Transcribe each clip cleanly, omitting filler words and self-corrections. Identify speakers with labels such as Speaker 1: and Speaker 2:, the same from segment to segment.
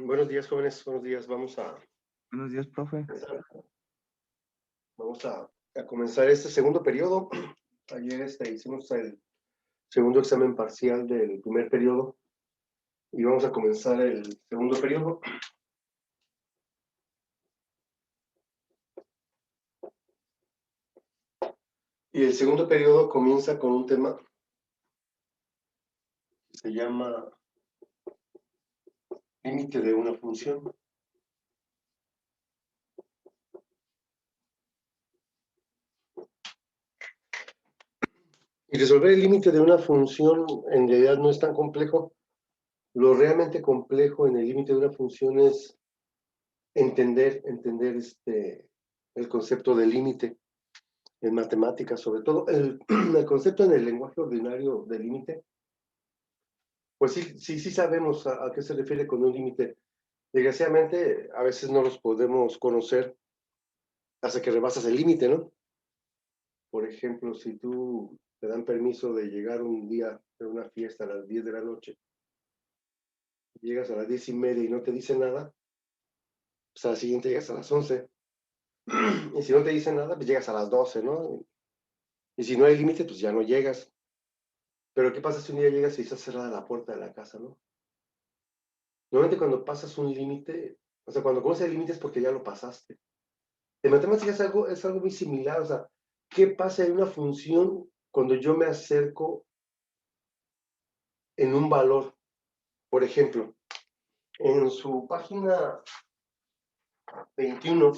Speaker 1: Buenos días, jóvenes. Buenos días.
Speaker 2: Buenos días, profe.
Speaker 1: A comenzar este segundo periodo. Ayer hicimos el segundo examen parcial del primer periodo y vamos a comenzar el segundo periodo. Y el segundo periodo comienza con un tema que se llama límite de una función. Y resolver el límite de una función en realidad no es tan complejo. Lo realmente complejo en el límite de una función es entender el concepto de límite en matemáticas, sobre todo. El concepto en el lenguaje ordinario de límite, pues sí sabemos a qué se refiere con un límite. Desgraciadamente, a veces no los podemos conocer hasta que rebasas el límite, ¿no? Por ejemplo, si tú te dan permiso de llegar un día a una fiesta a las 10 de la noche, llegas a las 10:30 y no te dicen nada, pues a la siguiente llegas a las 11. Y si no te dicen nada, pues llegas a las 12, ¿no? Y si no hay límite, pues ya no llegas. Pero ¿qué pasa si un día llegas y está cerrada la puerta de la casa, ¿no? Normalmente cuando pasas un límite, o sea, cuando conoces el límite es porque ya lo pasaste. En matemáticas es algo muy similar, o sea, ¿qué pasa en una función cuando yo me acerco en un valor? Por ejemplo, en su página 21,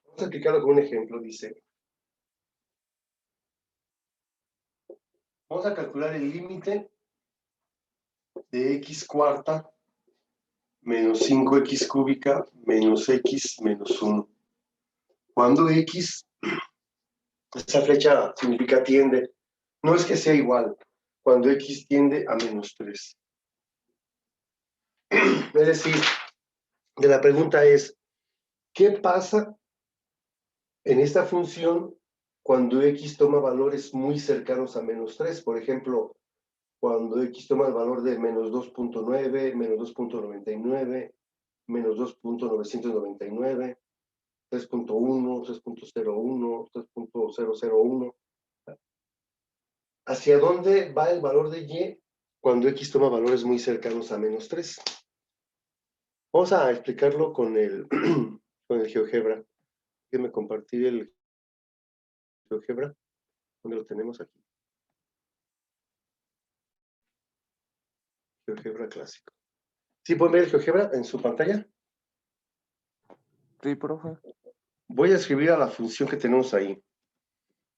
Speaker 1: vamos a explicarlo con un ejemplo, dice, vamos a calcular el límite de x cuarta menos 5x cúbica menos x menos 1. Cuando x, esta flecha significa tiende, no es que sea igual, cuando x tiende a menos 3. Es decir, de la pregunta es, ¿qué pasa en esta función cuando x toma valores muy cercanos a menos 3? Por ejemplo, cuando x toma el valor de menos 2.9, menos 2.99, menos 2.999, 3.1, 3.01, 3.001. ¿Hacia dónde va el valor de y cuando x toma valores muy cercanos a menos 3? Vamos a explicarlo con el GeoGebra. Déjenme compartir el GeoGebra. ¿Dónde lo tenemos? Aquí. GeoGebra clásico. ¿Sí pueden ver el GeoGebra en su pantalla?
Speaker 2: Sí, profe.
Speaker 1: Voy a escribir a la función que tenemos ahí.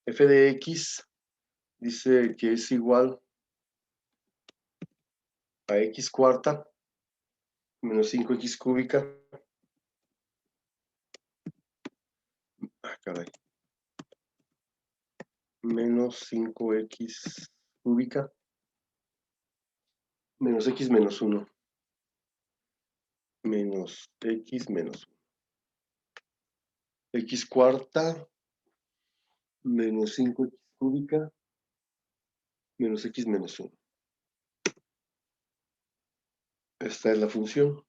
Speaker 1: F de x dice que es igual a x cuarta menos 5x cúbica. Caray. Menos 5x cúbica menos x menos 1 menos x menos 1. X cuarta menos 5x cúbica menos x menos 1. Esta es la función.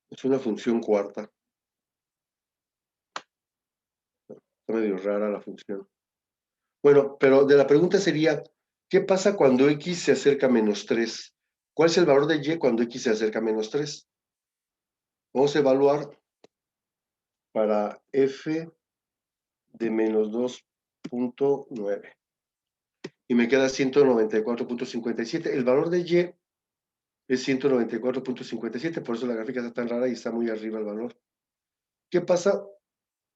Speaker 1: Es una función cuarta. Está medio rara la función. Bueno, pero de la pregunta sería, ¿qué pasa cuando x se acerca a menos 3? ¿Cuál es el valor de y cuando x se acerca a menos 3? Vamos a evaluar para f de menos 2.9. Y me queda 194.57. El valor de y es 194.57, por eso la gráfica está tan rara y está muy arriba el valor. ¿Qué pasa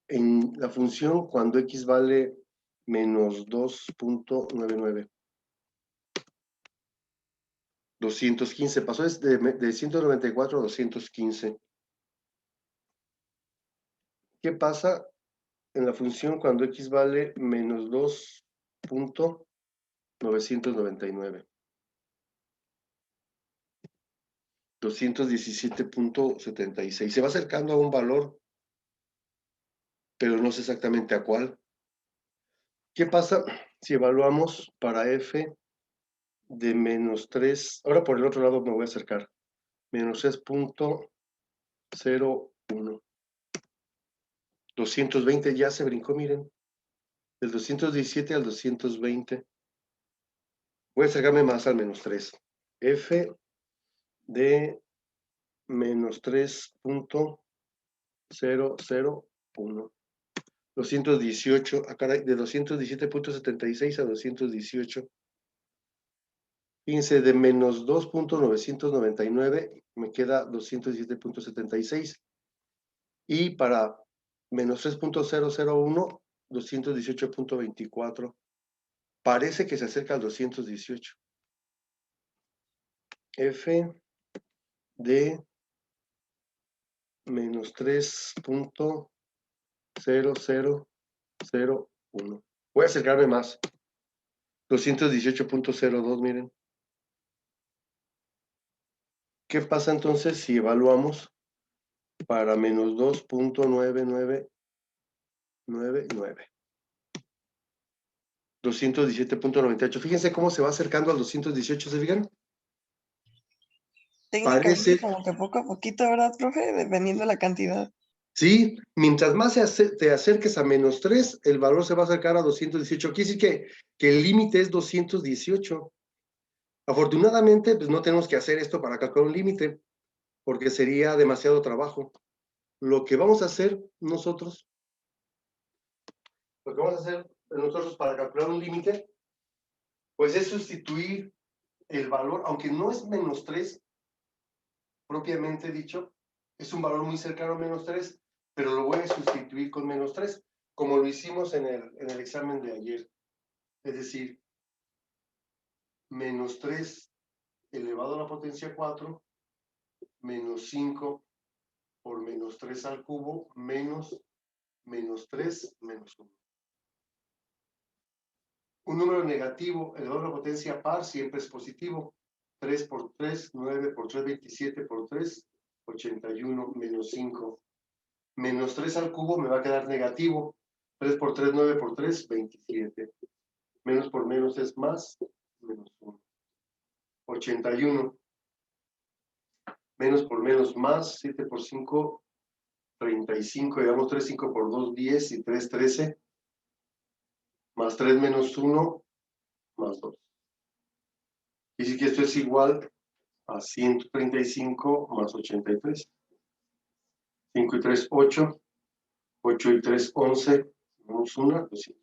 Speaker 1: en la función cuando x vale menos 2.99? 215, pasó de 194 a 215. ¿Qué pasa en la función cuando x vale menos 2.999? 217.76. Se va acercando a un valor, pero no sé exactamente a cuál. ¿Qué pasa si evaluamos para f de menos 3? Ahora por el otro lado me voy a acercar. Menos 3.01. 220 ya se brincó, miren. Del 217 al 220. Voy a acercarme más al menos 3. F de menos 3.001. 218, caray, de 217.76 a 218. Fíjense, de menos 2.999 me queda 217.76. Y para menos 3.001, 218.24. Parece que se acerca al 218. F de menos 3.0001. Voy a acercarme más. 218.02, miren. ¿Qué pasa entonces si evaluamos para menos 2.9999? 217.98. Fíjense cómo se va acercando al 218, ¿se fijan?
Speaker 3: Técnicamente
Speaker 1: Parece,
Speaker 3: como que poco a poquito, ¿verdad, profe? Dependiendo de la cantidad.
Speaker 1: sí, mientras más te acerques a menos 3, el valor se va a acercar a 218. Quiere decir que el límite es 218. Afortunadamente, pues no tenemos que hacer esto para calcular un límite, porque sería demasiado trabajo. Lo que vamos a hacer nosotros para calcular un límite, pues es sustituir el valor, aunque no es menos 3, propiamente dicho, es un valor muy cercano a menos 3, pero lo voy a sustituir con menos 3, como lo hicimos en el examen de ayer. Es decir, menos 3 elevado a la potencia 4, menos 5 por menos 3 al cubo, menos 3 menos 1. Un número negativo elevado a la potencia par siempre es positivo. 3 por 3, 9 por 3, 27 por 3, 81 menos 5. Menos 3 al cubo me va a quedar negativo. 3 por 3, 9 por 3, 27. Menos por menos es más, menos 1. 81. Menos por menos más, 7 por 5, 35. Digamos 3, 5 por 2, 10 y 3, 13. Más 3 menos 1, más 2. Y si que esto es igual a 135 más 83. 5 y 3, 8. 8 y 3, 11. Menos 1, 218.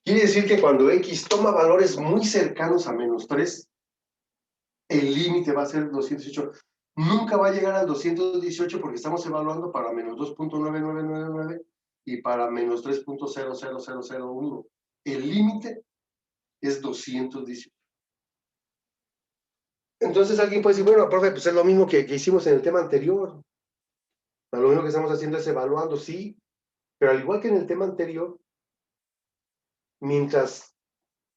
Speaker 1: Quiere decir que cuando X toma valores muy cercanos a menos 3, el límite va a ser 218. Nunca va a llegar al 218 porque estamos evaluando para menos 2.9999 y para menos 3.000001. El límite es 218. Entonces alguien puede decir, bueno, profe, pues es lo mismo que hicimos en el tema anterior. Lo único que estamos haciendo es evaluando, sí, pero al igual que en el tema anterior, mientras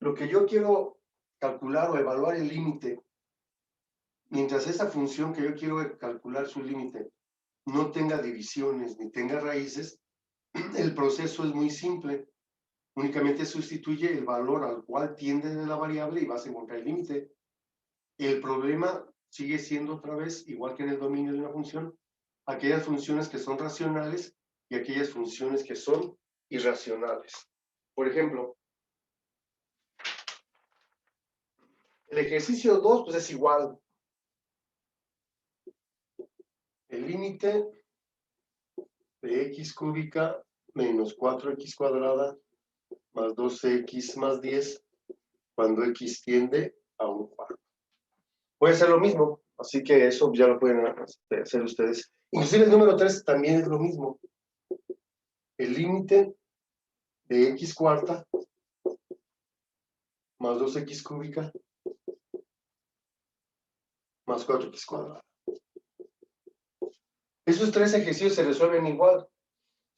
Speaker 1: lo que yo quiero calcular o evaluar el límite, mientras esa función que yo quiero calcular su límite no tenga divisiones ni tenga raíces, el proceso es muy simple. Únicamente sustituye el valor al cual tiende de la variable y vas a encontrar el límite. El problema sigue siendo otra vez, igual que en el dominio de una función, aquellas funciones que son racionales y aquellas funciones que son irracionales. Por ejemplo, el ejercicio 2 pues es igual. El límite de x cúbica menos 4x cuadrada más 12x más 10 cuando x tiende a un cuarto. Puede ser lo mismo, así que eso ya lo pueden hacer ustedes. Inclusive el número 3 también es lo mismo. El límite de x cuarta más 2x cúbica más 4x cuadrada. Esos tres ejercicios se resuelven igual.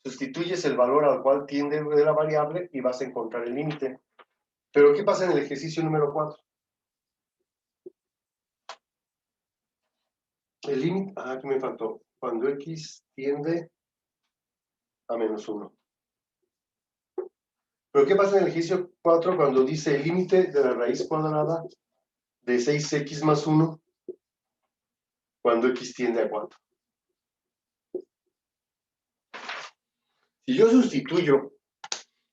Speaker 1: Sustituyes el valor al cual tiende de la variable y vas a encontrar el límite. Pero ¿qué pasa en el ejercicio número 4? El límite, aquí me faltó. Cuando x tiende a -1. Pero ¿qué pasa en el ejercicio 4 cuando dice el límite de la raíz cuadrada de 6x más 1 cuando x tiende a 4? Si yo sustituyo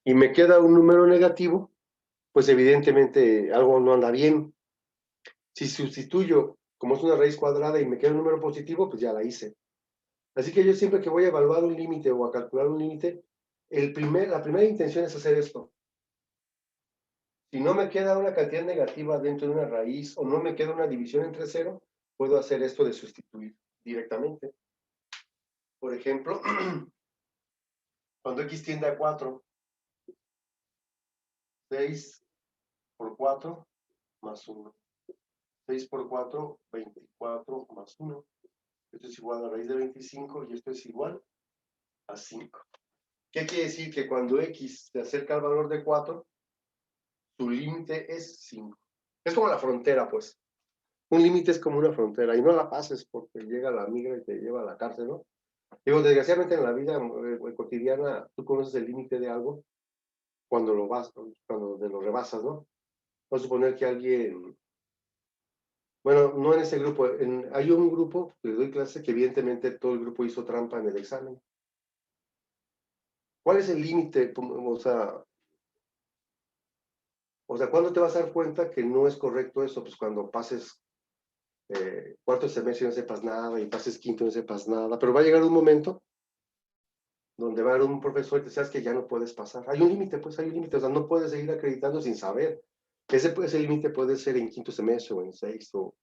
Speaker 1: y me queda un número negativo, pues evidentemente algo no anda bien. Si sustituyo, como es una raíz cuadrada y me queda un número positivo, pues ya la hice. Así que yo siempre que voy a evaluar un límite o a calcular un límite, la primera intención es hacer esto. Si no me queda una cantidad negativa dentro de una raíz o no me queda una división entre cero, puedo hacer esto de sustituir directamente. Por ejemplo, cuando x tiende a 4, 6 por 4 más 1. 6 por 4, 24 más 1. Esto es igual a la raíz de 25 y esto es igual a 5. ¿Qué quiere decir? Que cuando x se acerca al valor de 4, su límite es 5. Es como la frontera, pues. Un límite es como una frontera y no la pases porque llega la migra y te lleva a la cárcel, ¿no? Digo, desgraciadamente en la vida cotidiana tú conoces el límite de algo cuando cuando te lo rebasas, ¿no? Vamos a suponer que alguien, bueno, no en ese grupo, hay un grupo que le doy clase que evidentemente todo el grupo hizo trampa en el examen. ¿Cuál es el límite? ¿Cuándo te vas a dar cuenta que no es correcto eso? Pues cuando pases cuarto semestre y no sepas nada, y pases quinto y no sepas nada, pero va a llegar un momento donde va a haber un profesor y te sabes que ya no puedes pasar. Hay un límite, pues hay un límite, o sea, no puedes seguir acreditando sin saber. Ese límite puede ser en quinto semestre o en sexto,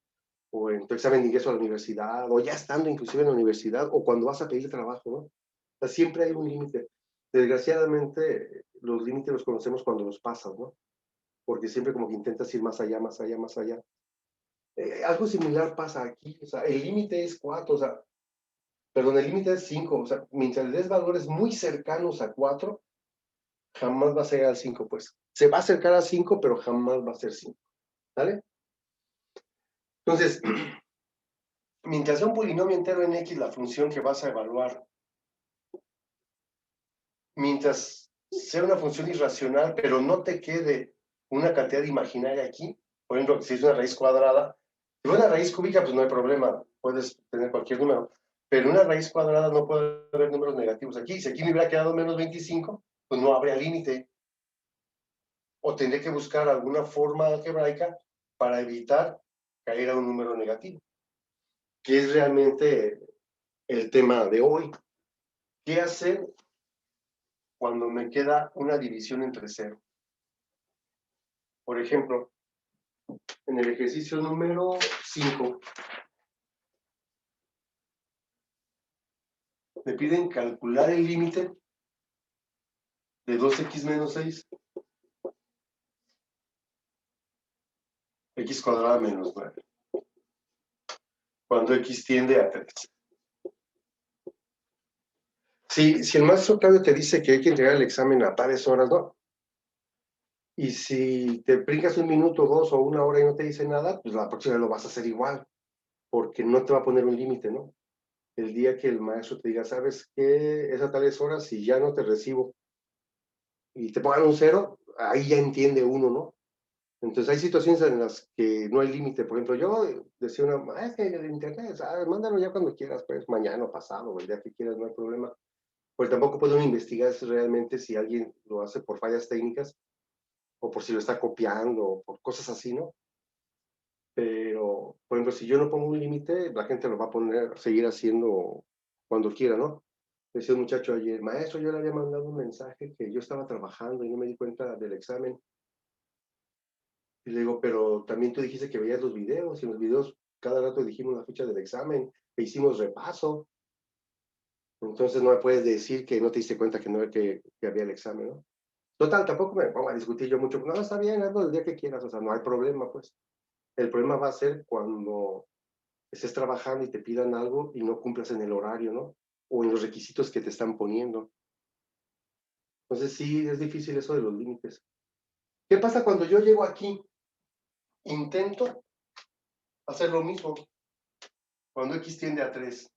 Speaker 1: o en tu examen de ingreso a la universidad, o ya estando inclusive en la universidad, o cuando vas a pedir trabajo, ¿no? O sea, siempre hay un límite. Desgraciadamente, los límites los conocemos cuando los pasas, ¿no? Porque siempre como que intentas ir más allá, más allá, más allá. Algo similar pasa aquí, o sea, el límite es 4, o sea, perdón, el límite es 5, o sea, mientras le des valores muy cercanos a 4, jamás va a ser al 5, pues. Se va a acercar a 5, pero jamás va a ser 5, ¿vale? Entonces, mientras sea un polinomio entero en X la función que vas a evaluar, mientras sea una función irracional, pero no te quede una cantidad imaginaria aquí, por ejemplo, si es una raíz cuadrada, si es una raíz cúbica, pues no hay problema, puedes tener cualquier número, pero una raíz cuadrada no puede haber números negativos aquí. Si aquí me hubiera quedado menos 25, pues no habría límite. O tendré que buscar alguna forma algebraica para evitar caer a un número negativo, que es realmente el tema de hoy. ¿Qué hacer cuando me queda una división entre cero? Por ejemplo, en el ejercicio número 5, me piden calcular el límite de 2x menos 6, x cuadrada menos 9, cuando x tiende a 3. Si el maestro Claudio te dice que hay que entregar el examen a tales horas, ¿no? Y si te brincas un minuto, 2 o 1 hora y no te dice nada, pues la próxima vez lo vas a hacer igual, porque no te va a poner un límite, ¿no? El día que el maestro te diga, ¿sabes qué? Es a tales horas y ya no te recibo, y te pongan un 0, ahí ya entiende uno, ¿no? Entonces hay situaciones en las que no hay límite. Por ejemplo, yo decía es que el internet, mándalo ya cuando quieras, pues mañana o pasado, o el día que quieras, no hay problema. Pues tampoco puede uno investigar realmente si alguien lo hace por fallas técnicas, o por si lo está copiando, o por cosas así, ¿no? Pero, por ejemplo, si yo no pongo un límite, la gente lo va a poner, seguir haciendo cuando quiera, ¿no? Decía un muchacho ayer, maestro, yo le había mandado un mensaje que yo estaba trabajando y no me di cuenta del examen. Y le digo, pero también tú dijiste que veías los videos, y en los videos cada rato dijimos la fecha del examen, e hicimos repaso. Entonces no me puedes decir que no te diste cuenta que no que había el examen, ¿no? Total, tampoco me pongo a discutir yo mucho. No, está bien, hazlo el día que quieras, o sea, no hay problema, pues. El problema va a ser cuando estés trabajando y te pidan algo y no cumplas en el horario, ¿no? O en los requisitos que te están poniendo. Entonces sí, es difícil eso de los límites. ¿Qué pasa cuando yo llego aquí? Intento hacer lo mismo. Cuando x tiende a 3,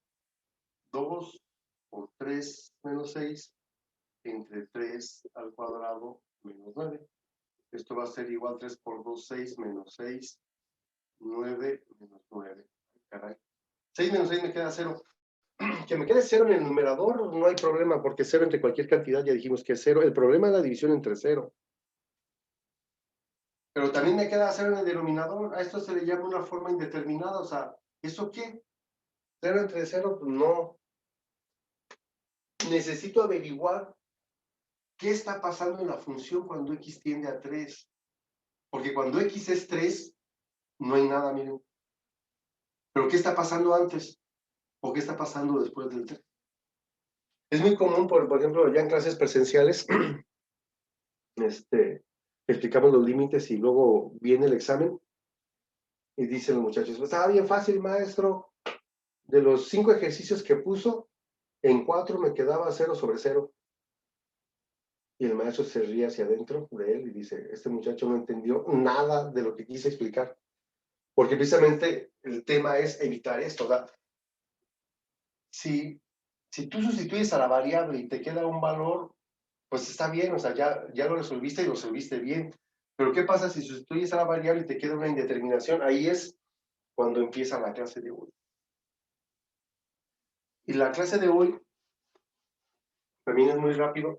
Speaker 1: 2 por 3 menos 6 entre 3 al cuadrado menos 9. Esto va a ser igual 3 por 2, 6 menos 6, 9 menos 9. Caray. 6 menos 6 me queda 0. Que me quede 0 en el numerador no hay problema, porque 0 entre cualquier cantidad ya dijimos que es 0. El problema es la división entre 0. Pero también me queda 0 en el denominador. A esto se le llama una forma indeterminada. O sea, ¿eso qué? 0 entre 0, pues no. Necesito averiguar qué está pasando en la función cuando x tiende a 3. Porque cuando x es 3, no hay nada, miren. Pero ¿qué está pasando antes? ¿O qué está pasando después del 3? Es muy común, por ejemplo, ya en clases presenciales, explicamos los límites y luego viene el examen y dicen los muchachos, pues estaba bien fácil, maestro. De los 5 ejercicios que puso, en 4 me quedaba 0 sobre 0. Y el maestro se ríe hacia adentro de él y dice, este muchacho no entendió nada de lo que quise explicar. Porque precisamente el tema es evitar esto, ¿verdad? Si tú sustituyes a la variable y te queda un valor, pues está bien, o sea, ya lo resolviste y lo resolviste bien. Pero ¿qué pasa si sustituyes a la variable y te queda una indeterminación? Ahí es cuando empieza la clase de hoy. Y la clase de hoy también es muy rápido,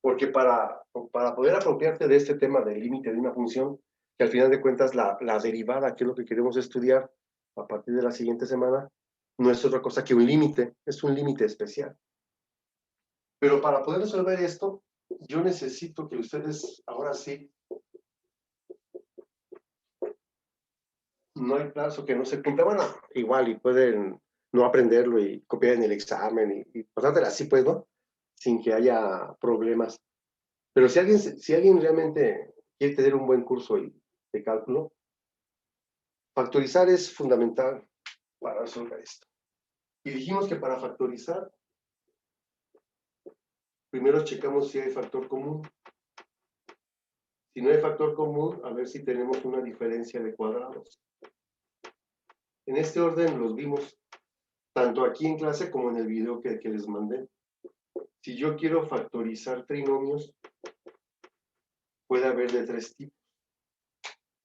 Speaker 1: porque para poder apropiarte de este tema del límite de una función, que al final de cuentas la derivada, que es lo que queremos estudiar a partir de la siguiente semana, no es otra cosa que un límite, es un límite especial. Pero para poder resolver esto, yo necesito que ustedes, ahora sí, no hay plazo que no se cumpla. Bueno, igual, y pueden no aprenderlo y copiar en el examen y pasártela así, pues, ¿no? Sin que haya problemas. Pero si alguien realmente quiere tener un buen curso de cálculo, factorizar es fundamental para resolver esto. Y dijimos que para factorizar, primero checamos si hay factor común. Si no hay factor común, a ver si tenemos una diferencia de cuadrados. En este orden los vimos tanto aquí en clase como en el video que les mandé. Si yo quiero factorizar trinomios, puede haber de 3 tipos.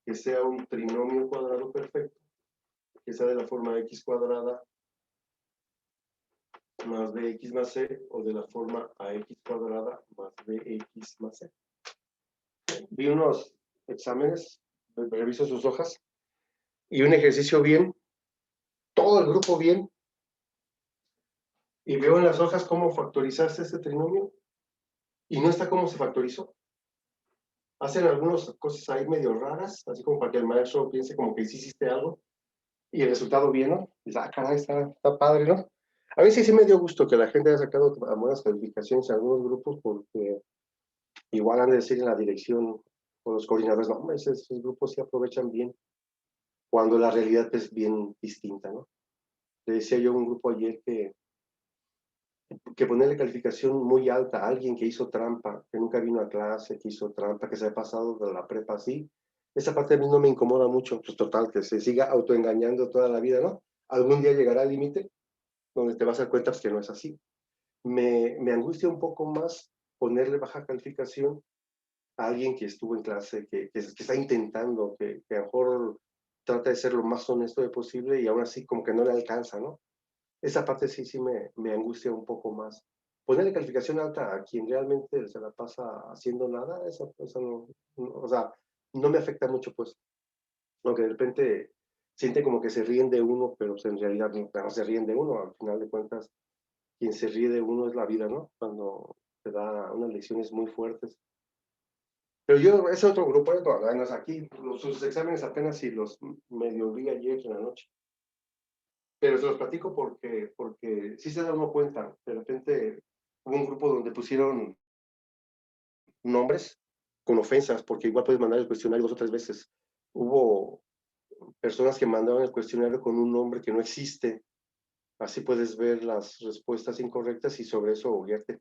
Speaker 1: Que sea un trinomio cuadrado perfecto, que sea de la forma x cuadrada más bx más c, o de la forma ax cuadrada más bx más c. Vi unos exámenes, reviso sus hojas, y un ejercicio bien, todo el grupo bien, y veo en las hojas cómo factorizaste este trinomio, y no está cómo se factorizó. Hacen algunas cosas ahí medio raras, así como para que el maestro piense como que sí hiciste algo, y el resultado bien, ¿no? Dice, ah, caray, está padre, ¿no? A mí sí me dio gusto que la gente haya sacado buenas calificaciones en algunos grupos, porque igual han de decir en la dirección o los coordinadores, no, esos grupos sí aprovechan bien, cuando la realidad es bien distinta, ¿no? Le decía yo a un grupo ayer que ponerle calificación muy alta a alguien que hizo trampa, que nunca vino a clase, que hizo trampa, que se ha pasado de la prepa así, esa parte a mí no me incomoda mucho, pues total, que se siga autoengañando toda la vida, ¿no? Algún día llegará al límite donde te vas a dar cuenta pues, que no es así. Me angustia un poco más ponerle baja calificación a alguien que estuvo en clase, que está intentando, que a lo mejor trata de ser lo más honesto posible y aún así como que no le alcanza, ¿no? Esa parte sí me angustia un poco más. Ponerle calificación alta a quien realmente se la pasa haciendo nada, eso no, o sea, no me afecta mucho, pues. Aunque de repente siente como que se ríen de uno, pero pues, en realidad no se ríen de uno. Al final de cuentas, quien se ríe de uno es la vida, ¿no? Cuando te da unas lecciones muy fuertes. Pero yo, ese otro grupo, no es aquí, sus exámenes apenas si los medio vi ayer en la noche. Pero se los platico porque sí se da uno cuenta. De repente hubo un grupo donde pusieron nombres con ofensas, porque igual puedes mandar el cuestionario 2 o 3 veces. Hubo personas que mandaban el cuestionario con un nombre que no existe. Así puedes ver las respuestas incorrectas y sobre eso guiarte.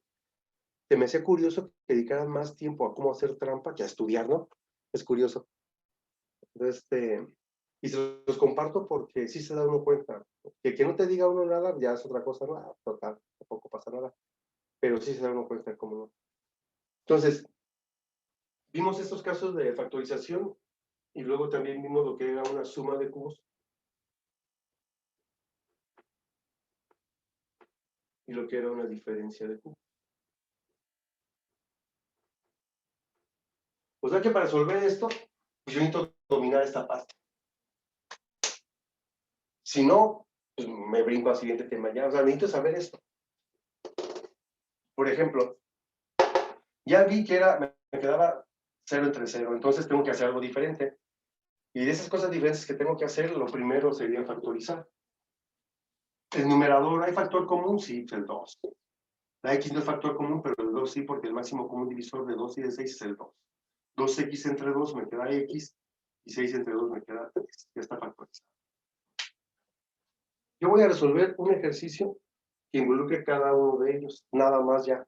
Speaker 1: Se me hacía curioso que dedicaran más tiempo a cómo hacer trampa que a estudiar, ¿no? Es curioso. Entonces, Y se los comparto porque sí se da uno cuenta. Que no te diga uno nada, ya es otra cosa, no, total, tampoco pasa nada. Pero sí se da uno cuenta, cómo no. Entonces, vimos estos casos de factorización y luego también vimos lo que era una suma de cubos. Y lo que era una diferencia de cubos. O sea que para resolver esto, pues yo necesito dominar esta parte. Si no, pues me brinco al siguiente tema ya. O sea, necesito saber esto. Por ejemplo, ya vi que me quedaba 0 entre 0, entonces tengo que hacer algo diferente. Y de esas cosas diferentes que tengo que hacer, lo primero sería factorizar. El numerador, ¿hay factor común? Sí, el 2. La X no es factor común, pero el 2 sí, porque el máximo común divisor de 2 y de 6 es el 2. 2x entre 2 me queda X, y 6 entre 2 me queda 3. Ya está factorizado. Yo voy a resolver un ejercicio que involucre cada uno de ellos, nada más ya.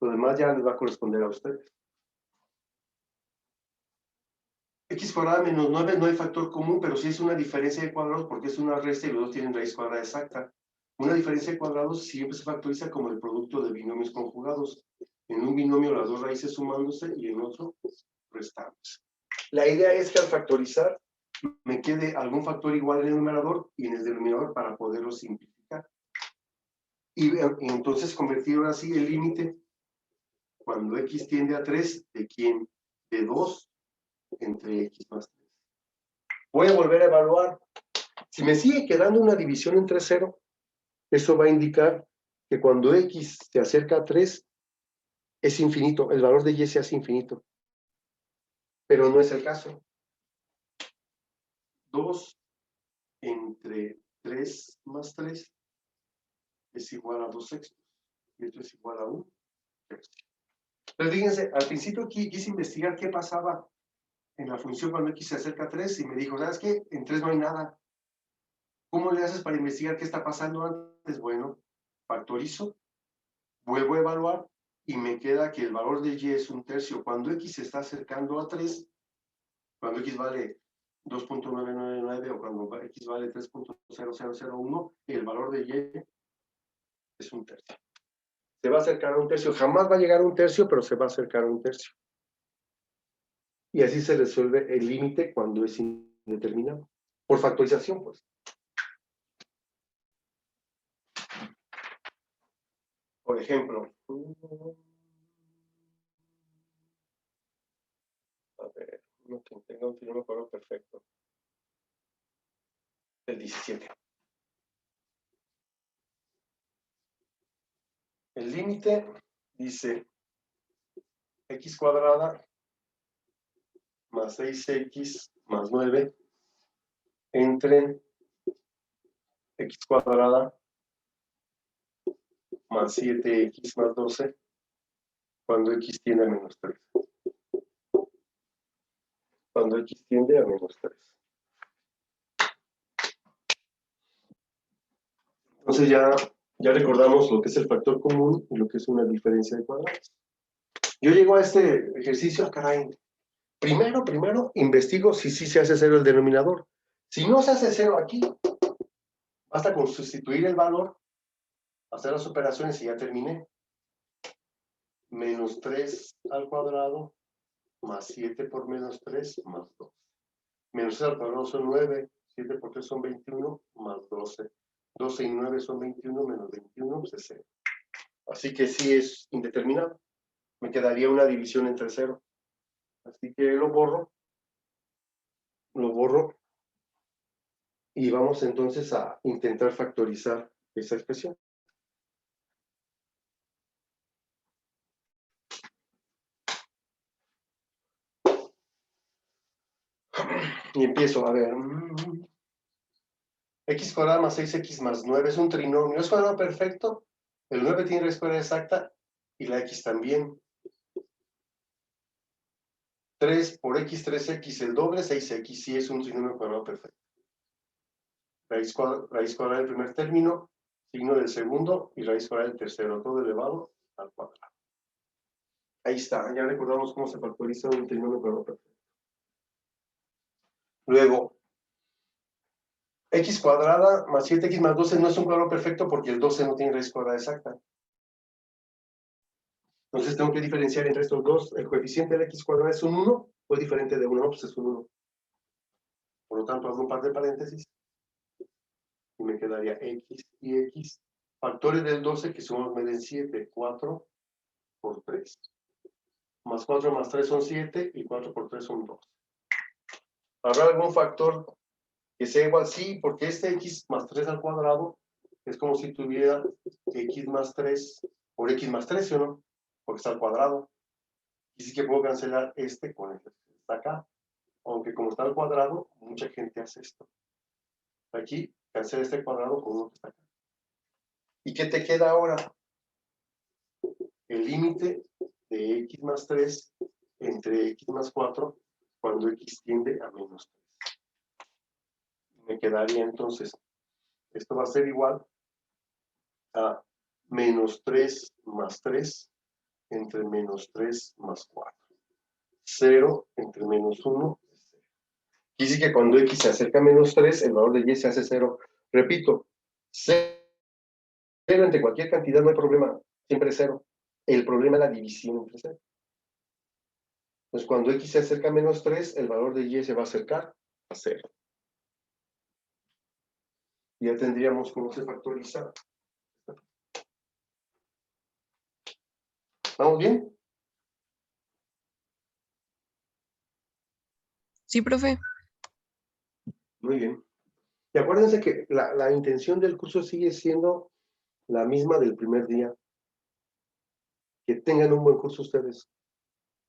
Speaker 1: Lo demás ya les va a corresponder a ustedes. X cuadrada menos 9 no hay factor común, pero sí es una diferencia de cuadrados porque es una resta y los dos tienen raíz cuadrada exacta. Una diferencia de cuadrados siempre se factoriza como el producto de binomios conjugados. En un binomio las dos raíces sumándose y en otro restándose. La idea es que al factorizar me quede algún factor igual en el numerador y en el denominador para poderlo simplificar. Y entonces convertir ahora sí el límite cuando x tiende a 3, ¿de quién? De 2 entre x más 3. Voy a volver a evaluar. Si me sigue quedando una división entre 0, eso va a indicar que cuando x se acerca a 3, es infinito, el valor de y se hace infinito. Pero no es el caso. 2 entre 3 más 3 es igual a 2 sextos. Y esto es igual a 1 tercio. Entonces, fíjense, al principio quise investigar qué pasaba en la función cuando x se acerca a 3 y me dijo, ¿sabes qué? En 3 no hay nada. ¿Cómo le haces para investigar qué está pasando antes? Bueno, factorizo, vuelvo a evaluar y me queda que el valor de y es 1 tercio. Cuando x se está acercando a 3, cuando x vale 2.999 o cuando x vale 3.0001, el valor de y es 1 tercio. Se va a acercar a 1 tercio. Jamás va a llegar a 1 tercio, pero se va a acercar a 1 tercio. Y así se resuelve el límite cuando es indeterminado. Por factorización, pues. Por ejemplo, a ver, no tengo un me acuerdo perfecto. El 17. El límite dice x cuadrada más 6x más 9 entre x cuadrada más 7x más 12 cuando x tiende a menos 3. Cuando x tiende a menos 3. Entonces ya recordamos lo que es el factor común y lo que es una diferencia de cuadrados. Yo llego a este ejercicio, caray. Primero investigo si sí se hace cero el denominador. Si no se hace cero aquí, basta con sustituir el valor, hacer las operaciones y ya terminé. Menos 3 al cuadrado más 7 por menos 3 más 2. Menos 3 al cuadrado son 9, 7 por 3 son 21 más 12. 12 y 9 son 21 menos 21, pues es 0. Así que sí es indeterminado. Me quedaría una división entre 0. Así que lo borro y vamos entonces a intentar factorizar esa expresión. Y empiezo, a ver, x cuadrada más 6x más 9 es un trinomio, ¿es cuadrado perfecto? El 9 tiene raíz cuadrada exacta y la x también. 3 por x, 3x, el doble, 6x, sí es un trinomio cuadrado perfecto. Raíz cuadrada del primer término, signo del segundo y raíz cuadrada del tercero, todo elevado al cuadrado. Ahí está, ya recordamos cómo se factoriza un trinomio cuadrado perfecto. Luego, X cuadrada más 7x más 12 no es un cuadrado perfecto porque el 12 no tiene raíz cuadrada exacta. Entonces tengo que diferenciar entre estos dos. El coeficiente de la x cuadrada es un 1 o es diferente de 1, pues es un 1. Por lo tanto, hago un par de paréntesis y me quedaría x y x. Factores del 12 que sumamos me den 7, 4 por 3. Más 4 más 3 son 7 y 4 por 3 son 2. ¿Habrá algún factor que sea igual? Sí, porque este x más 3 al cuadrado es como si tuviera x más 3 por x más 3, ¿sí o no? Porque está al cuadrado. Y sí que puedo cancelar este con este que está acá. Aunque como está al cuadrado, mucha gente hace esto. Aquí, cancela este cuadrado con uno que está acá. ¿Y qué te queda ahora? El límite de x más 3 entre x más 4 cuando x tiende a menos 3. Me quedaría entonces, esto va a ser igual a menos 3 más 3 entre menos 3 más 4. 0 entre menos 1 es 0. Y dice que cuando x se acerca a menos 3, el valor de y se hace 0. Repito, 0 entre cualquier cantidad no hay problema, siempre es 0. El problema es la división entre 0. Entonces, cuando x se acerca a menos 3, el valor de y se va a acercar a 0. Ya tendríamos cómo se factoriza. ¿Vamos bien?
Speaker 3: Sí, profe.
Speaker 1: Muy bien. Y acuérdense que la intención del curso sigue siendo la misma del primer día. Que tengan un buen curso ustedes,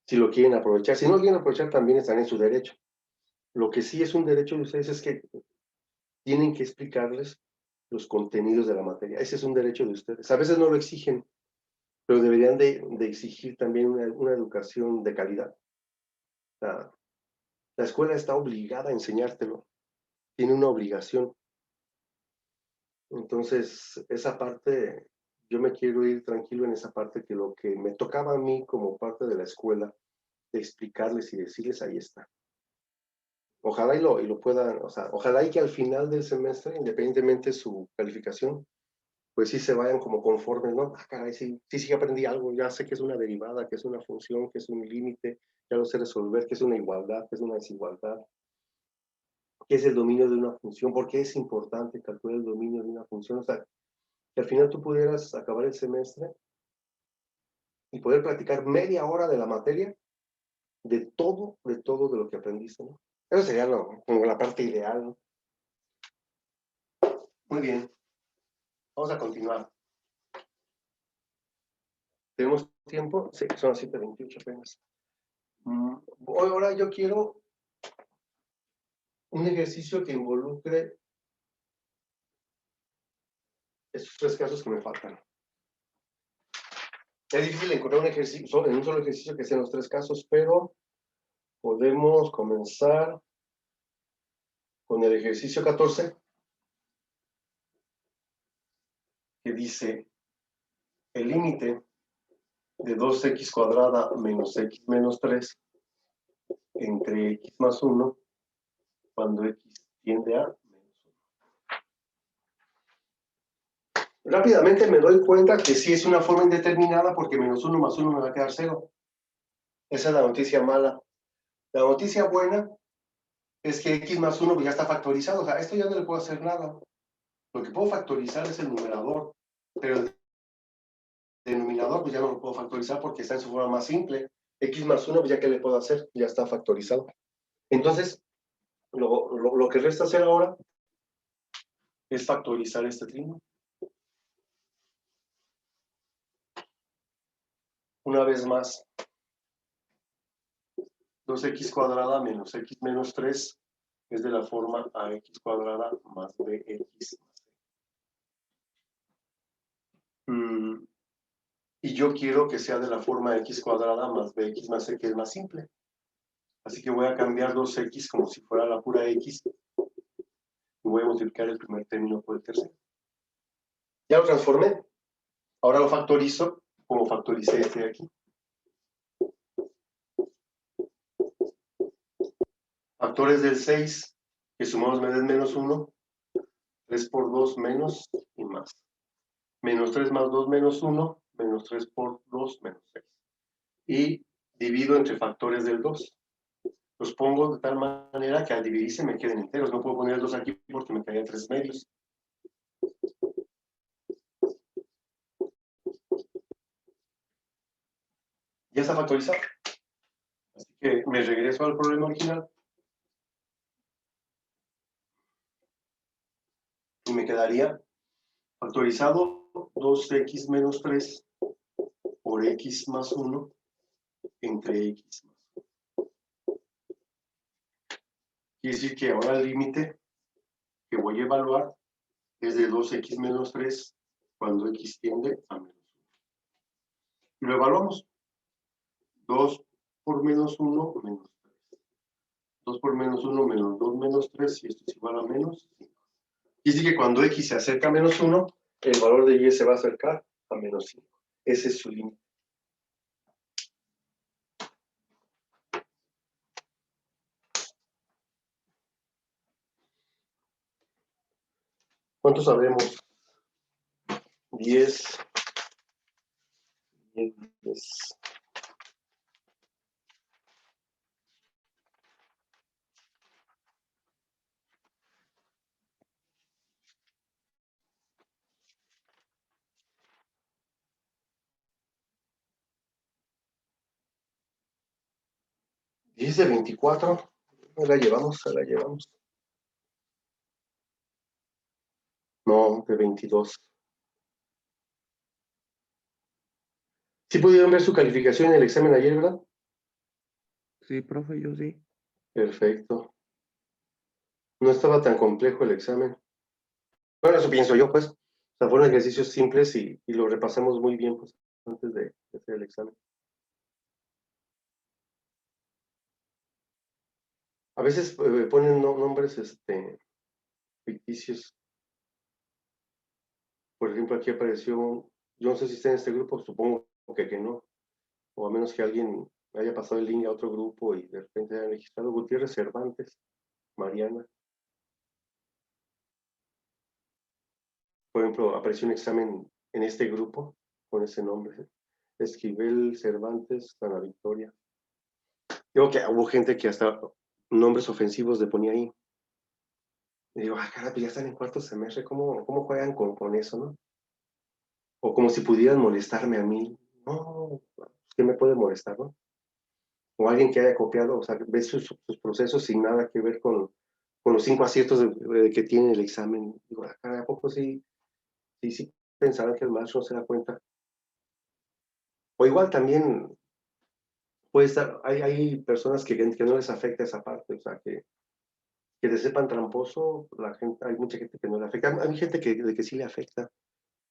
Speaker 1: si lo quieren aprovechar. Si no lo quieren aprovechar, también están en su derecho. Lo que sí es un derecho de ustedes es que tienen que explicarles los contenidos de la materia. Ese es un derecho de ustedes. A veces no lo exigen, pero deberían de exigir también una educación de calidad. La escuela está obligada a enseñártelo. Tiene una obligación. Entonces, esa parte, yo me quiero ir tranquilo en esa parte, que lo que me tocaba a mí como parte de la escuela, de explicarles y decirles, ahí está. Ojalá y lo puedan, o sea, ojalá y que al final del semestre, independientemente de su calificación, pues sí se vayan como conformes, ¿no? Ah, caray, sí aprendí algo, ya sé que es una derivada, que es una función, que es un límite, ya lo sé resolver, que es una igualdad, que es una desigualdad, qué es el dominio de una función, por qué es importante calcular el dominio de una función, o sea, que al final tú pudieras acabar el semestre y poder practicar media hora de la materia, de todo de lo que aprendiste, ¿no? Eso sería como la parte ideal, ¿no? Muy bien, vamos a continuar. ¿Tenemos tiempo? Sí, son las 7:28 apenas. Ahora yo quiero un ejercicio que involucre estos 3 casos que me faltan. Es difícil encontrar un ejercicio, en un solo ejercicio que sean los 3 casos, pero podemos comenzar con el ejercicio 14, que dice el límite de 2x cuadrada menos x menos 3 entre x más 1 cuando x tiende a menos 1. Rápidamente me doy cuenta que sí es una forma indeterminada porque menos 1 más 1 me va a quedar 0. Esa es la noticia mala. La noticia buena es que x más 1 ya está factorizado. O sea, esto ya no le puedo hacer nada. Lo que puedo factorizar es el numerador, pero el denominador pues ya no lo puedo factorizar porque está en su forma más simple. X más 1, pues ya que le puedo hacer, ya está factorizado. Entonces, lo que resta hacer ahora es factorizar este trino. Una vez más, 2x cuadrada menos x menos 3 es de la forma ax cuadrada más bx más c. Y yo quiero que sea de la forma x cuadrada más bx más c, que es más simple. Así que voy a cambiar 2x como si fuera la pura x y voy a multiplicar el primer término por el tercero. Ya lo transformé. Ahora lo factorizo como factoricé este de aquí. Factores del 6, que sumamos me den menos 1, 3 por 2 menos y más. Menos 3 más 2 menos 1, menos 3 por 2 menos 6. Y divido entre factores del 2. Los pongo de tal manera que al dividirse me queden enteros. No puedo poner el 2 aquí porque me quedarían 3 medios. Ya está factorizado. Así que me regreso al problema original. Y me quedaría factorizado 2x menos 3 por x más 1 entre x más 1. Quiere decir que ahora el límite que voy a evaluar es de 2x menos 3 cuando x tiende a menos 1. Y lo evaluamos. 2 por menos 1 menos 3. 2 por menos 1 menos 2 menos 3 y esto es igual a menos 5. Quiere decir que cuando x se acerca a menos 1, el valor de y se va a acercar a menos 5. Ese es su límite. ¿Cuánto sabemos? 10. 10. 10. ¿10 de 24? La llevamos, la llevamos. No, de 22. ¿Sí pudieron ver su calificación en el examen ayer, verdad?
Speaker 2: Sí, profe, yo sí.
Speaker 1: Perfecto. No estaba tan complejo el examen. Bueno, eso pienso yo, pues. O sea, fueron ejercicios simples y lo repasamos muy bien, pues, antes de hacer el examen. A veces ponen nombres ficticios. Por ejemplo, aquí apareció, yo no sé si está en este grupo, supongo que no, o a menos que alguien haya pasado el link a otro grupo y de repente hayan registrado Gutiérrez Cervantes, Mariana. Por ejemplo, apareció un examen en este grupo con ese nombre, Esquivel Cervantes, Ana Victoria. Digo que hubo gente que hasta nombres ofensivos le ponía ahí. Y digo, caray, pues ya están en cuarto semestre, ¿cómo juegan con eso, no? O como si pudieran molestarme a mí. No, ¿qué me puede molestar, no? O alguien que haya copiado, o sea, ves sus procesos sin nada que ver con los 5 aciertos que tiene el examen. Digo, caray, ¿a poco sí pensaban que el maestro no se da cuenta? O igual también puede estar, hay personas que no les afecta esa parte, o sea, que te sepan tramposo, la gente, hay mucha gente que no le afecta. Hay gente que sí le afecta.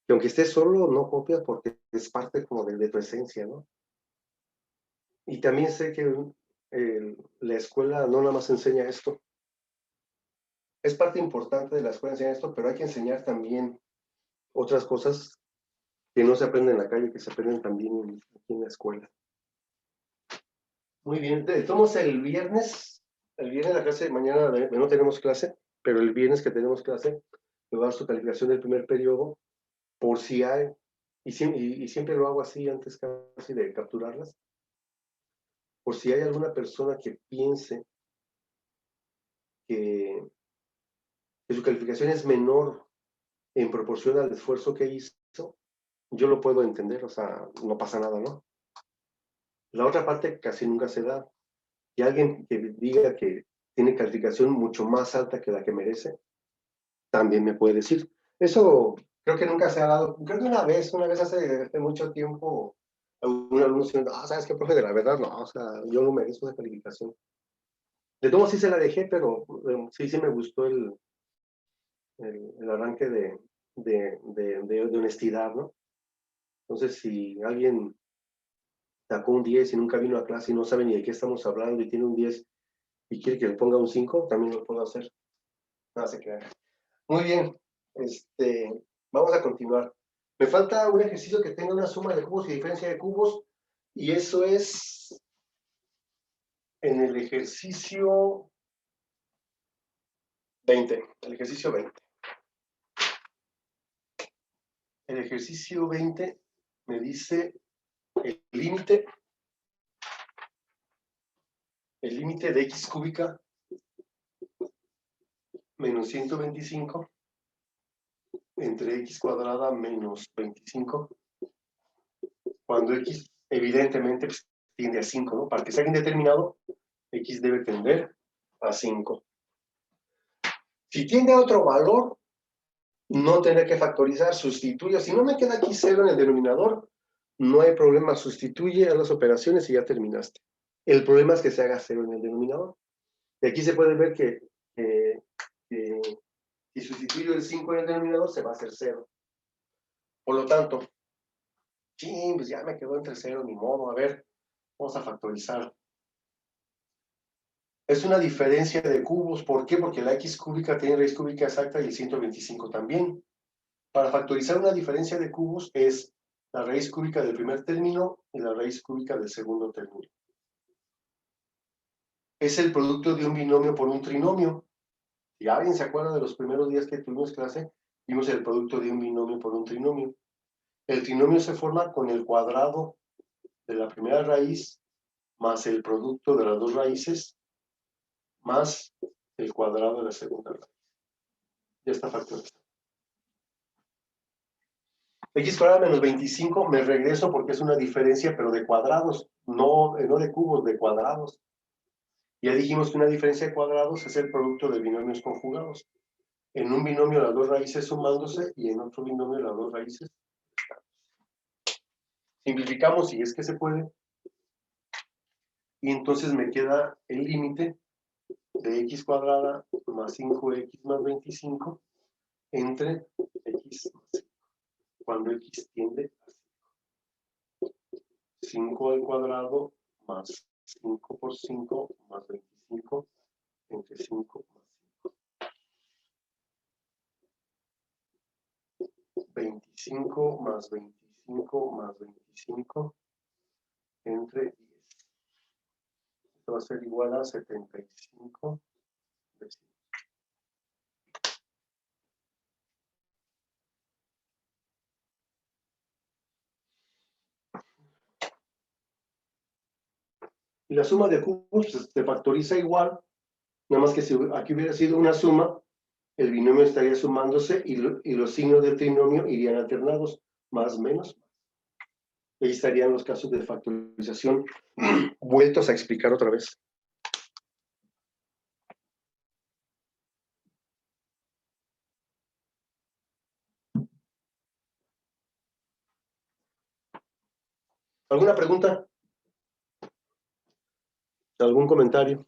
Speaker 1: Que aunque estés solo, no copias porque es parte como de tu esencia, ¿no? Y también sé que la escuela no nada más enseña esto. Es parte importante de la escuela enseñar esto, pero hay que enseñar también otras cosas que no se aprenden en la calle, que se aprenden también aquí en la escuela. Muy bien, tomamos el viernes la clase, mañana no tenemos clase, pero el viernes que tenemos clase, me va a dar su calificación del primer periodo, por si hay, y siempre lo hago así antes casi de capturarlas, por si hay alguna persona que piense que su calificación es menor en proporción al esfuerzo que hizo, yo lo puedo entender, o sea, no pasa nada, ¿no? La otra parte casi nunca se da. Y alguien que diga que tiene calificación mucho más alta que la que merece, también me puede decir. Eso creo que nunca se ha dado. Creo que una vez hace mucho tiempo, un alumno diciendo, ¿sabes qué, profe? De la verdad, no, o sea, yo no merezco esa calificación. De todo sí se la dejé, pero sí me gustó el arranque de honestidad, ¿no? Entonces, si alguien sacó un 10 y nunca vino a clase y no sabe ni de qué estamos hablando y tiene un 10 y quiere que le ponga un 5, también lo puedo hacer. Nada se crea. Muy bien, vamos a continuar. Me falta un ejercicio que tenga una suma de cubos y diferencia de cubos, y eso es en el ejercicio 20, el ejercicio 20. el ejercicio 20 me dice el límite de x cúbica menos 125 entre x cuadrada menos 25, cuando x evidentemente pues, tiende a 5, ¿no? Para que sea indeterminado, x debe tender a 5. Si tiende a otro valor, no tendré que factorizar, sustituyo. Si no me queda aquí 0 en el denominador, no hay problema, sustituye a las operaciones y ya terminaste. El problema es que se haga 0 en el denominador. Y aquí se puede ver que si sustituyo el 5 en el denominador, se va a hacer 0. Por lo tanto, pues ya me quedó entre 0, ni modo. A ver, vamos a factorizar. Es una diferencia de cubos. ¿Por qué? Porque la x cúbica tiene raíz cúbica exacta y el 125 también. Para factorizar una diferencia de cubos es la raíz cúbica del primer término y la raíz cúbica del segundo término. Es el producto de un binomio por un trinomio. Si alguien se acuerda de los primeros días que tuvimos clase, vimos el producto de un binomio por un trinomio. El trinomio se forma con el cuadrado de la primera raíz más el producto de las dos raíces más el cuadrado de la segunda raíz. Ya está factorizado. X cuadrado menos 25, me regreso porque es una diferencia, pero de cuadrados, no de cubos, de cuadrados. Ya dijimos que una diferencia de cuadrados es el producto de binomios conjugados. En un binomio las dos raíces sumándose y en otro binomio las dos raíces. Simplificamos si es que se puede. Y entonces me queda el límite de x cuadrada más 5x más 25 entre x más 5. Cuando x tiende a 5 al cuadrado más 5 por 5 más 25 entre 5 más 5. 25 más 25 más 25 entre 10. Esto va a ser igual a 75 décimos. Y la suma de cubos pues, se factoriza igual, nada más que si aquí hubiera sido una suma, el binomio estaría sumándose y los signos del trinomio irían alternados, más menos. Ahí estarían los casos de factorización vueltos a explicar otra vez. ¿Alguna pregunta? ¿Algún comentario?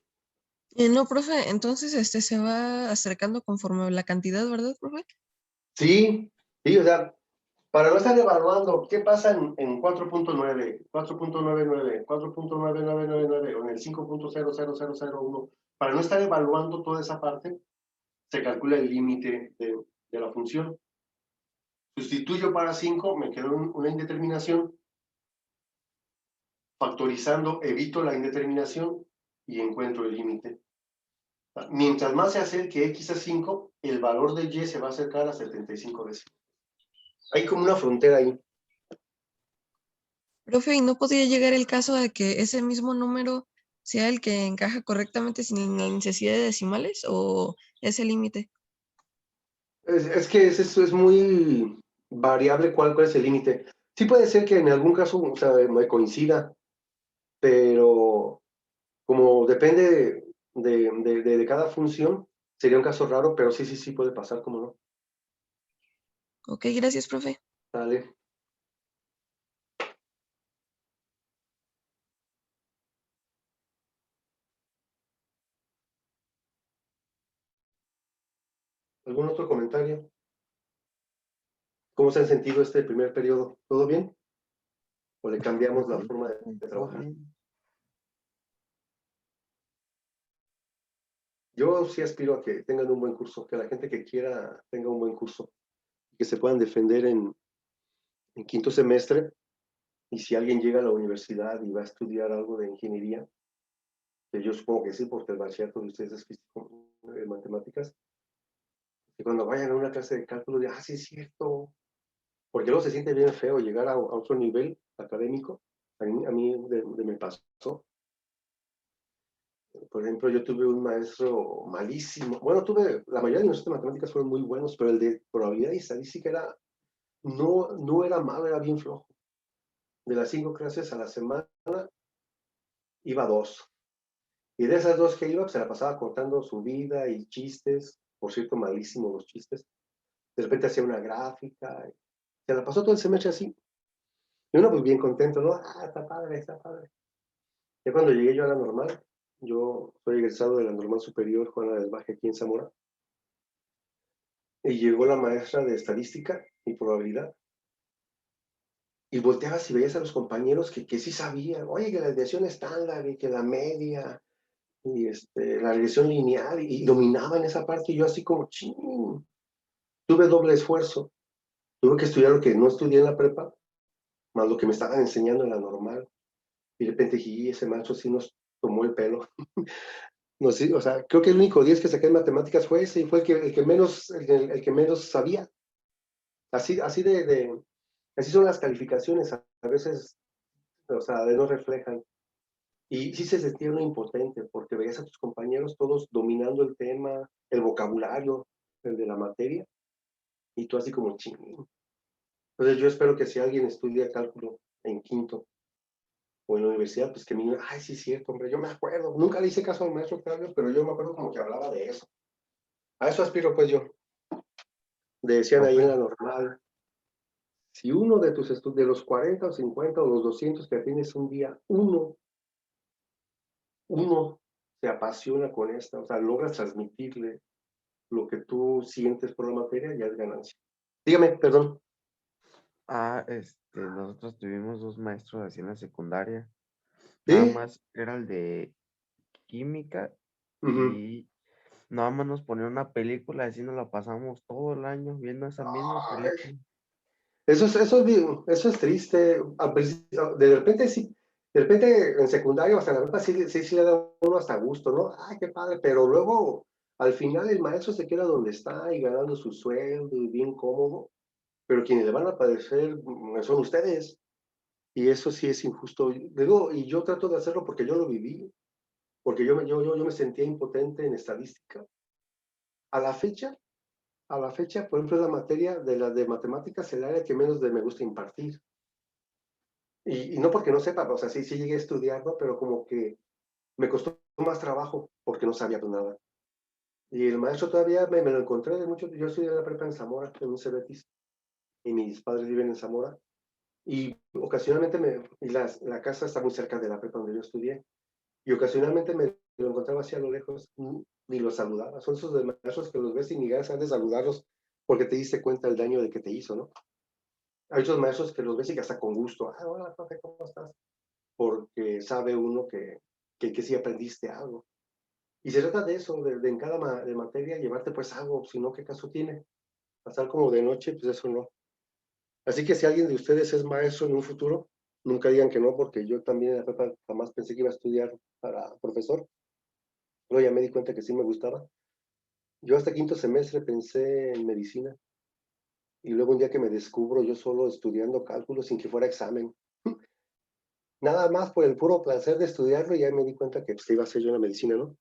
Speaker 3: No, profe, entonces se va acercando conforme la cantidad, ¿verdad, profe?
Speaker 1: Sí, o sea, para no estar evaluando qué pasa en 4.9, 4.99, 4.9999 o en el 5.00001, para no estar evaluando toda esa parte, se calcula el límite de la función. Sustituyo para 5, me quedó una indeterminación. Factorizando, evito la indeterminación y encuentro el límite. Mientras más se acerque x a 5, el valor de y se va a acercar a 75 décimos. Hay como una frontera ahí.
Speaker 3: Profe, ¿y no podría llegar el caso de que ese mismo número sea el que encaja correctamente sin la necesidad de decimales o ese límite?
Speaker 1: Es que eso es muy variable cuál es el límite. Sí puede ser que en algún caso, o sea, me coincida, pero como depende de cada función, sería un caso raro, pero sí puede pasar, ¿cómo no?
Speaker 3: Ok, gracias, profe.
Speaker 1: Dale. ¿Algún otro comentario? ¿Cómo se han sentido este primer periodo? ¿Todo bien? ¿O le cambiamos la forma de trabajar? Yo sí aspiro a que tengan un buen curso, que la gente que quiera tenga un buen curso, que se puedan defender en quinto semestre, y si alguien llega a la universidad y va a estudiar algo de ingeniería, que yo supongo que sí, porque el bachillerato de ustedes es físico, matemáticas, y cuando vayan a una clase de cálculo, sí es cierto, porque luego se siente bien feo llegar a otro nivel académico. Me pasó. Por ejemplo, yo tuve un maestro malísimo. Bueno, la mayoría de mis matemáticas fueron muy buenos, pero el de probabilidad y estadística no era malo, era bien flojo. De las 5 clases a la semana, iba 2. Y de esas 2 que iba, pues se la pasaba contando su vida y chistes. Por cierto, malísimos los chistes. De repente hacía una gráfica. Se la pasó todo el semestre así. Y uno, pues bien contento, ¿no? Ah, está padre, está padre. Ya cuando llegué yo a la normal, yo soy egresado de la normal superior Juana del Baje aquí en Zamora, y llegó la maestra de estadística y probabilidad, y volteabas y veías a los compañeros que sí sabían, oye, que la desviación estándar y que la media, y la regresión lineal, y dominaban esa parte, y yo así como, ching, tuve doble esfuerzo, tuve que estudiar lo que no estudié en la prepa, más lo que me estaban enseñando en la normal, y de repente dije, y ese maestro sí nos tomó el pelo. No sé, o sea, creo que el único 10 que saqué en matemáticas fue ese, y fue el que menos sabía. Así así son las calificaciones, a veces, o sea, no reflejan. Y sí se sentía uno impotente, porque veías a tus compañeros todos dominando el tema, el vocabulario, el de la materia, y tú así como ching. Entonces yo espero que si alguien estudia cálculo en quinto o en la universidad, pues que me diga, ay, sí es cierto, hombre, yo me acuerdo. Nunca le hice caso al maestro Octavio, pero yo me acuerdo como que hablaba de eso. A eso aspiro pues yo. Decían ahí en
Speaker 2: Profe,
Speaker 1: la normal, si uno de de los 40 o 50 o los 200 que tienes un día, uno se apasiona con esta, o sea, logras transmitirle lo que tú sientes por la materia, ya es ganancia. Dígame, perdón.
Speaker 2: nosotros tuvimos dos maestros así en la secundaria. Nada
Speaker 1: ¿Sí?
Speaker 2: más era el de química
Speaker 1: Ujú.
Speaker 2: y nada más nos ponía una película, así nos la pasamos todo el año viendo esa misma
Speaker 1: Ay,
Speaker 2: película.
Speaker 1: eso es triste. De repente sí, de repente en secundario hasta la prepa sí le da uno hasta gusto, ¿no? Ay, qué padre, pero luego al final el maestro se queda donde está y ganando su sueldo y bien cómodo, pero quienes le van a padecer son ustedes. Y eso sí es injusto. Digo, y yo trato de hacerlo porque yo lo viví, porque yo me sentía impotente en estadística. A la fecha, por ejemplo, es la materia de las de matemáticas, el área que menos me gusta impartir. Y no porque no sepa, o sea, sí llegué a estudiarlo, pero como que me costó más trabajo porque no sabía pues nada. Y el maestro todavía me lo encontré de mucho. Yo estudié la prepa en Zamora, en un Cebetis, y mis padres viven en Zamora. Y ocasionalmente la casa está muy cerca de la prepa donde yo estudié. Y ocasionalmente me lo encontraba así a lo lejos, ni los saludaba. Son esos de maestros que los ves y ni ganas de saludarlos porque te diste cuenta del daño de que te hizo, ¿no? Hay otros maestros que los ves y que hasta con gusto, ah, hola, profe, ¿cómo estás? Porque sabe uno que sí aprendiste algo. Y se trata de eso, de en cada de materia llevarte pues algo, si no, ¿qué caso tiene? Pasar como de noche, pues eso no. Así que si alguien de ustedes es maestro en un futuro, nunca digan que no, porque yo también en la prepa jamás pensé que iba a estudiar para profesor. Luego ya me di cuenta que sí me gustaba. Yo hasta quinto semestre pensé en medicina y luego un día que me descubro yo solo estudiando cálculo sin que fuera examen. Nada más por el puro placer de estudiarlo y ya me di cuenta que pues, iba a ser yo en la medicina, ¿no?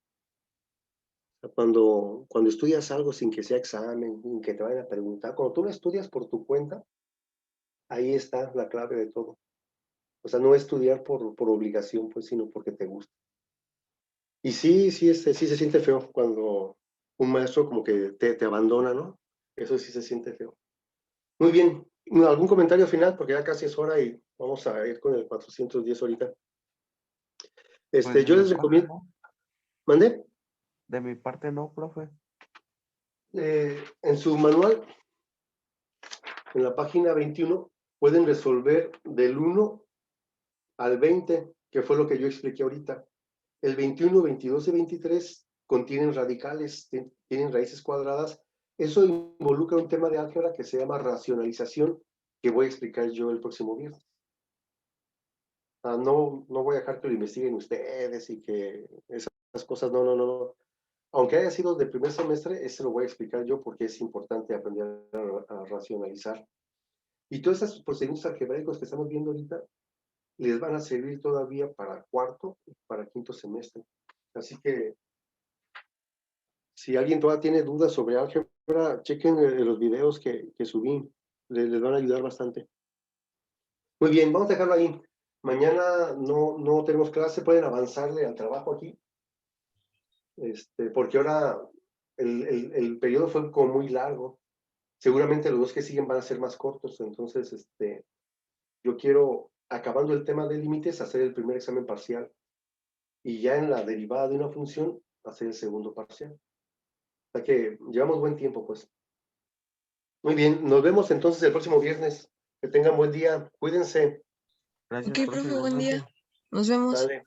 Speaker 1: Cuando estudias algo sin que sea examen, sin que te vayan a preguntar, cuando tú lo estudias por tu cuenta, ahí está la clave de todo. O sea, no estudiar por obligación, pues, sino porque te gusta. Y sí se siente feo cuando un maestro como que te abandona, ¿no? Eso sí se siente feo. Muy bien. ¿Algún comentario final? Porque ya casi es hora y vamos a ir con el 410 ahorita.
Speaker 2: Pues de
Speaker 1: Yo
Speaker 2: mi
Speaker 1: les
Speaker 2: parte
Speaker 1: recomiendo,
Speaker 2: no,
Speaker 1: ¿mandé?
Speaker 2: de mi parte no, profe.
Speaker 1: En su manual, en la página 21, pueden resolver del 1 al 20, que fue lo que yo expliqué ahorita. El 21, 22 y 23 contienen radicales, tienen raíces cuadradas. Eso involucra un tema de álgebra que se llama racionalización, que voy a explicar yo el próximo viernes. No voy a dejar que lo investiguen ustedes y que esas cosas, no. Aunque haya sido de primer semestre, ese lo voy a explicar yo porque es importante aprender a racionalizar. Y todos esos procedimientos algebraicos que estamos viendo ahorita les van a servir todavía para cuarto y para quinto semestre. Así que si alguien todavía tiene dudas sobre álgebra, chequen los videos que subí, les van a ayudar bastante. Muy bien, vamos a dejarlo ahí. Mañana no tenemos clase, pueden avanzarle al trabajo aquí, porque ahora el periodo fue como muy largo. Seguramente los dos que siguen van a ser más cortos, entonces yo quiero, acabando el tema de límites, hacer el primer examen parcial y ya en la derivada de una función, hacer el segundo parcial. O sea que llevamos buen tiempo, pues. Muy bien, nos vemos entonces el próximo viernes. Que tengan buen día, cuídense.
Speaker 2: Gracias,
Speaker 3: Ok,
Speaker 2: profe,
Speaker 3: profe, buen día.
Speaker 2: igualmente.
Speaker 3: Nos vemos.
Speaker 1: Dale,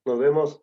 Speaker 1: nos vemos.